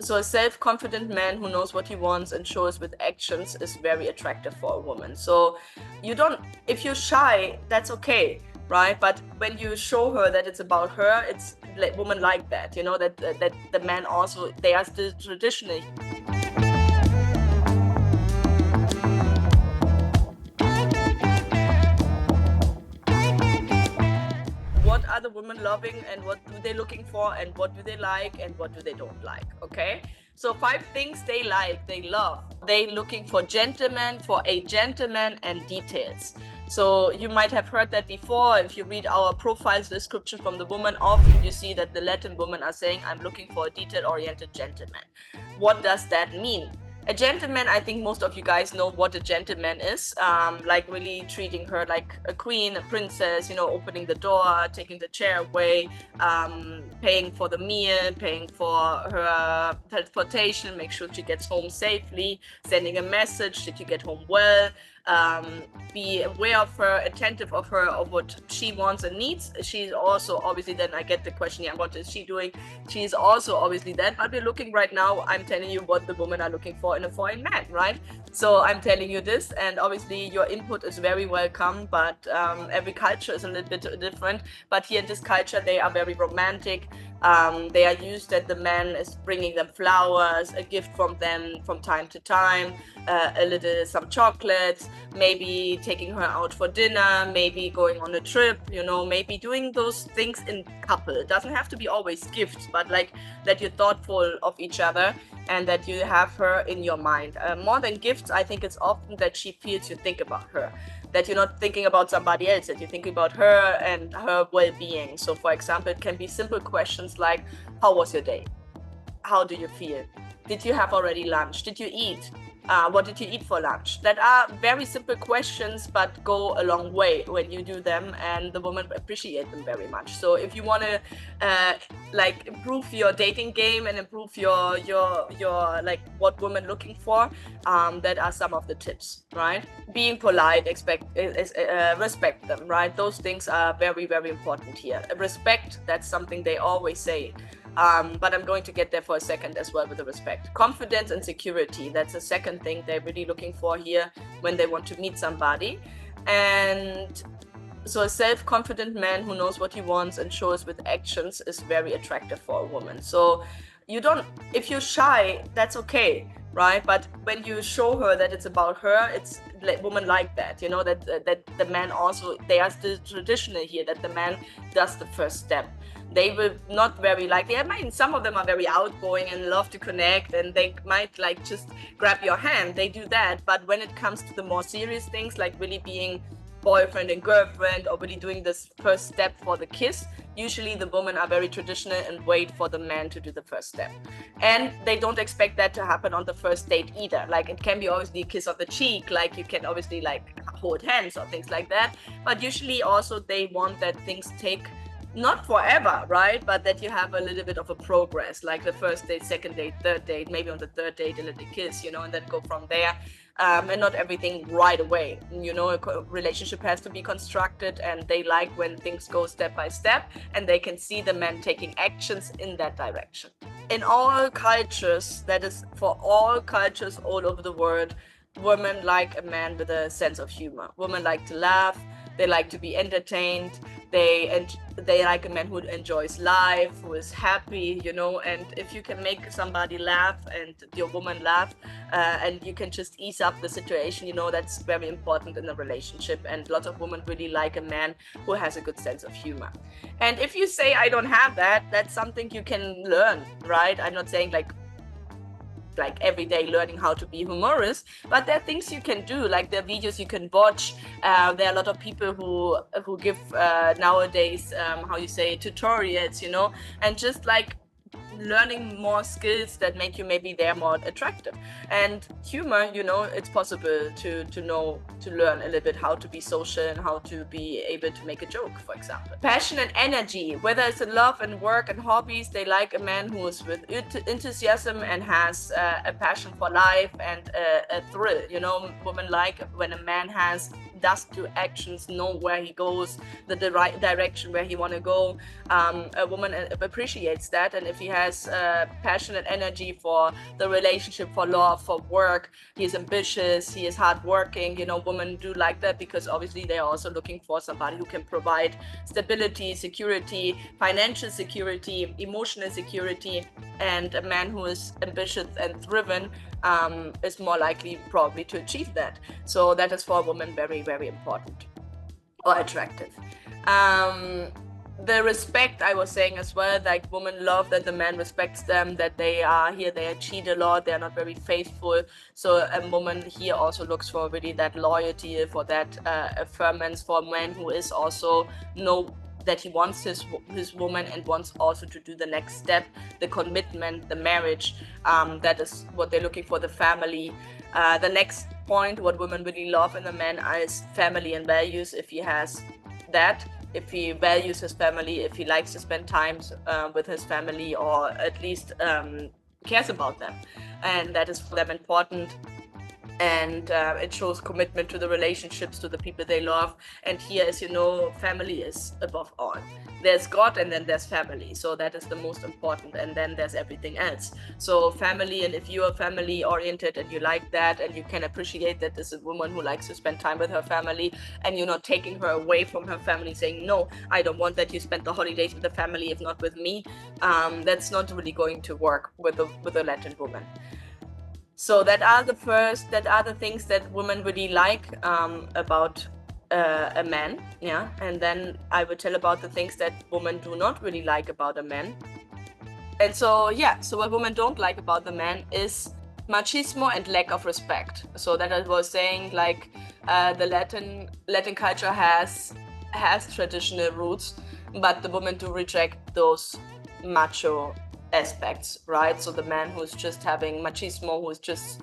So a self-confident man who knows what he wants and shows with actions is very attractive for a woman. So you don't, if you're shy, that's okay, right? But when you show her that it's about her, it's like women like that, that the men also, they are still traditionally. What are the women loving and what do they looking for and what do they like and what do they don't like? Okay, so 5 things they like, they love. They looking for gentlemen, for a gentleman, and details. So you might have heard that before. If you read our profiles description from the woman, often you see that the Latin women are saying, I'm looking for a detail-oriented gentleman. What does that mean? A gentleman, I think most of you guys know what a gentleman is, like really treating her like a queen, a princess, opening the door, taking the chair away, paying for the meal, paying for her transportation, make sure she gets home safely, sending a message, did you get home well, be aware of her, attentive of her, of what she wants and needs. She's also obviously, then I get the question, yeah, what is she doing? She's also obviously that, but we're looking right now, I'm telling you what the women are looking for in a foreign man, right? So I'm telling you this, and obviously your input is very welcome, but every culture is a little bit different. But here in this culture, they are very romantic. They are used that the man is bringing them flowers, a gift from them from time to time, some chocolates, maybe taking her out for dinner, maybe going on a trip, maybe doing those things in couple. It doesn't have to be always gifts, but like that you're thoughtful of each other and that you have her in your mind. More than gifts, I think it's often that she feels you think about her, that you're not thinking about somebody else, that you're thinking about her and her well-being. So for example, it can be simple questions like, how was your day? How do you feel? Did you have already lunch? Did you eat? What did you eat for lunch? That are very simple questions, but go a long way when you do them, and the women appreciate them very much. So if you want to improve your dating game and improve your like what women looking for, that are some of the tips, right? Being polite, respect them, right? Those things are very, very important here. Respect, that's something they always say. But I'm going to get there for a second as well with the respect. Confidence and security, that's the second thing they're really looking for here when they want to meet somebody. And so a self-confident man who knows what he wants and shows with actions is very attractive for a woman. So if you're shy, that's okay, right? But when you show her that it's about her, it's like women like that, that the man also, they are still traditional here, that the man does the first step. They will not very likely, I mean, some of them are very outgoing and love to connect, and they might like just grab your hand, they do that. But when it comes to the more serious things, like really being boyfriend and girlfriend, or really doing this first step for the kiss, usually the women are very traditional and wait for the man to do the first step. And they don't expect that to happen on the first date either. Like it can be obviously a kiss on the cheek, like you can obviously like hold hands or things like that. But usually also they want that things take not forever, right? But that you have a little bit of a progress, like the first date, second date, third date, maybe on the third date a little kiss, and then go from there. And not everything right away. A relationship has to be constructed, and they like when things go step by step and they can see the man taking actions in that direction. In all cultures, that is for all cultures all over the world, women like a man with a sense of humor. Women like to laugh, they like to be entertained, they like a man who enjoys life, who is happy, and if you can make somebody laugh and your woman laugh, and you can just ease up the situation, that's very important in a relationship. And lots of women really like a man who has a good sense of humor. And if you say, I don't have that, that's something you can learn, right? I'm not saying like every day learning how to be humorous, but there are things you can do, like there are videos you can watch. There are a lot of people who give nowadays tutorials, and just like learning more skills that make you maybe they're more attractive. And humor, it's possible to learn a little bit how to be social and how to be able to make a joke, for example. Passion and energy, whether it's in love and work and hobbies, they like a man who is with enthusiasm and has a passion for life and a thrill. Women like when a man does do actions, know where he goes, the right direction where he want to go. A woman appreciates that, and if he has has passionate energy for the relationship, for love, for work. He is ambitious, he is hardworking. You know, women do like that because obviously they are also looking for somebody who can provide stability, security, financial security, emotional security. And a man who is ambitious and driven is more likely probably to achieve that. So that is for a woman very, very important or attractive. The respect, I was saying as well, like women love that the man respects them, that they cheat a lot, they're not very faithful. So a woman here also looks for really that loyalty, for that affirmance, for a man who is also that he wants his woman and wants also to do the next step, the commitment, the marriage. That is what they're looking for, the family. The next point, what women really love in a man is family and values. If he has that, if he values his family, if he likes to spend time with his family, or at least cares about them, and that is for them important. And it shows commitment to the relationships, to the people they love. And here, as you know, family is above all. There's God and then there's family. So that is the most important. And then there's everything else. So family, and if you are family oriented and you like that and you can appreciate that this is a woman who likes to spend time with her family, and you're not taking her away from her family saying, no, I don't want that you spend the holidays with the family if not with me, that's not really going to work with a Latin woman. So that are the things that women really like about a man, yeah. And then I will tell about the things that women do not really like about a man. And so, yeah, so what women don't like about the man is machismo and lack of respect. So that I was saying, like the Latin culture has traditional roots, but the women do reject those macho aspects, right? So the man who's just having machismo, who's just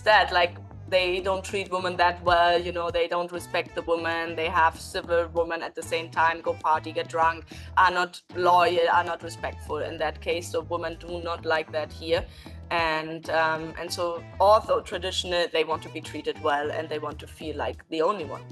that, like they don't treat women that well, you know, they don't respect the woman, they have civil women at the same time, go party, get drunk, are not loyal, are not respectful. In that case, the women do not like that here. And so although traditional, they want to be treated well and they want to feel like the only one.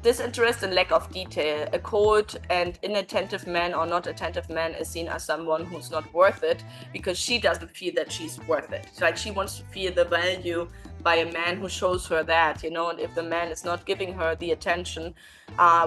Disinterest and lack of detail. A cold and inattentive man or not attentive man is seen as someone who's not worth it, because she doesn't feel that she's worth it. So, like, she wants to feel the value by a man who shows her that, you know. And if the man is not giving her the attention,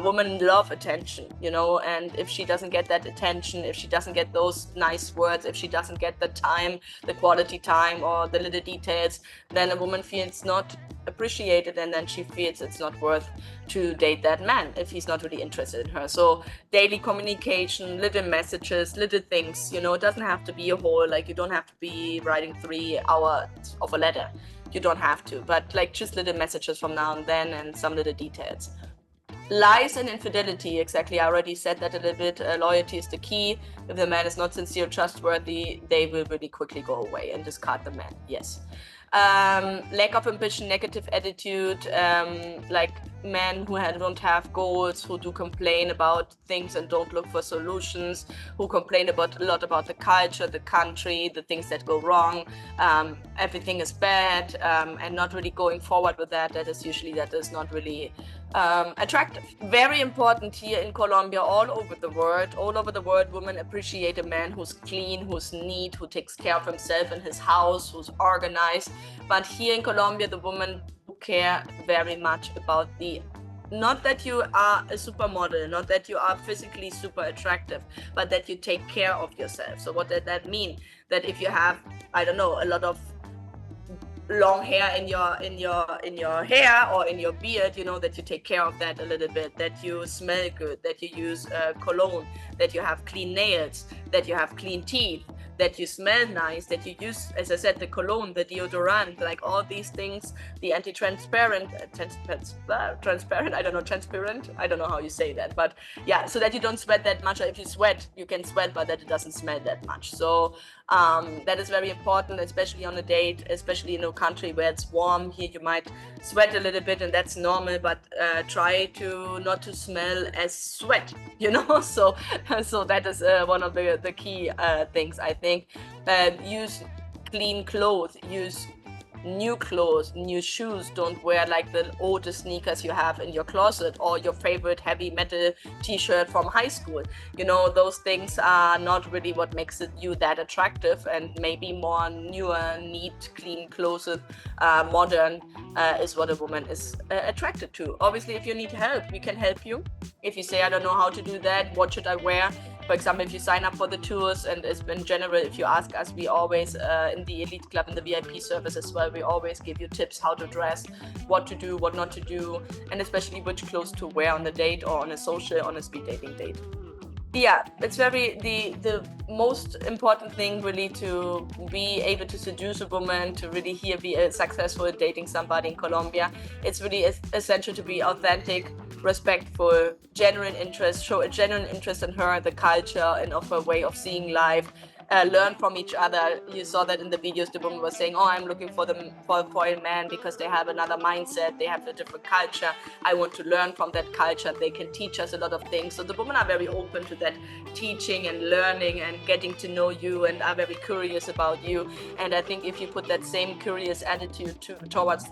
women love attention, you know, and if she doesn't get that attention, if she doesn't get those nice words, if she doesn't get the time, the quality time, or the little details, then a woman feels not appreciated, and then she feels it's not worth to date that man if he's not really interested in her. So daily communication, little messages, little things, you know. It doesn't have to be a whole, like, you don't have to be writing 3 hours of a letter, you don't have to, but like just little messages from now and then and some little details. Lies and infidelity, exactly, I already said that a little bit. Loyalty is the key. If the man is not sincere, trustworthy, they will really quickly go away and discard the man. Yes. Lack of ambition, negative attitude, like men who don't have goals, who do complain about things and don't look for solutions, who complain a lot about the culture, the country, the things that go wrong, everything is bad, and not really going forward with that. That is not really attractive. Very important here in Colombia, all over the world, women appreciate a man who's clean, who's neat, who takes care of himself and his house, who's organized. But here in Colombia, the women care very much about not that you are a supermodel, not that you are physically super attractive, but that you take care of yourself. So what does that mean? That if you have, I don't know, a lot of long hair in your hair or in your beard, you know, that you take care of that a little bit, that you smell good, that you use cologne, that you have clean nails, that you have clean teeth, that you smell nice, that you use, as I said, the cologne, the deodorant, like all these things, the transparent, I don't know how you say that, but yeah, so that you don't sweat that much. Or if you sweat, you can sweat, but that it doesn't smell that much. So that is very important, especially on a date, especially in a country where it's warm. Here you might sweat a little bit, and that's normal, but try to not to smell as sweat, you know. So that is one of the key things, I think. Use clean clothes, use new clothes, new shoes. Don't wear like the oldest sneakers you have in your closet or your favorite heavy metal t-shirt from high school. You know, those things are not really what makes you that attractive, and maybe more newer, neat, clean clothes, modern, is what a woman is attracted to. Obviously, if you need help, we can help you. If you say, I don't know how to do that, what should I wear? For example, if you sign up for the tours, and in general, if you ask us, we always, in the Elite Club, in the VIP service as well, we always give you tips how to dress, what to do, what not to do, and especially which clothes to wear on a date or on a social, on a speed dating date. Yeah, it's very the most important thing really to be able to seduce a woman, to really here be successful dating somebody in Colombia. It's really essential to be authentic, respectful, genuine interest, show a genuine interest in her, the culture, and of her way of seeing life. Learn from each other. You saw that in the videos. The woman was saying, "Oh, I'm looking for a man because they have another mindset. They have a different culture. I want to learn from that culture. They can teach us a lot of things." So the women are very open to that teaching and learning and getting to know you, and are very curious about you. And I think if you put that same curious attitude towards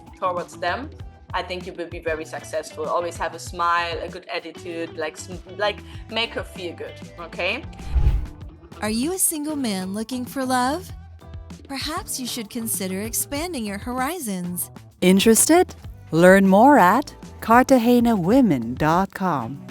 them, I think you will be very successful. Always have a smile, a good attitude, like make her feel good. Okay. Are you a single man looking for love? Perhaps you should consider expanding your horizons. Interested? Learn more at cartagenawomen.com.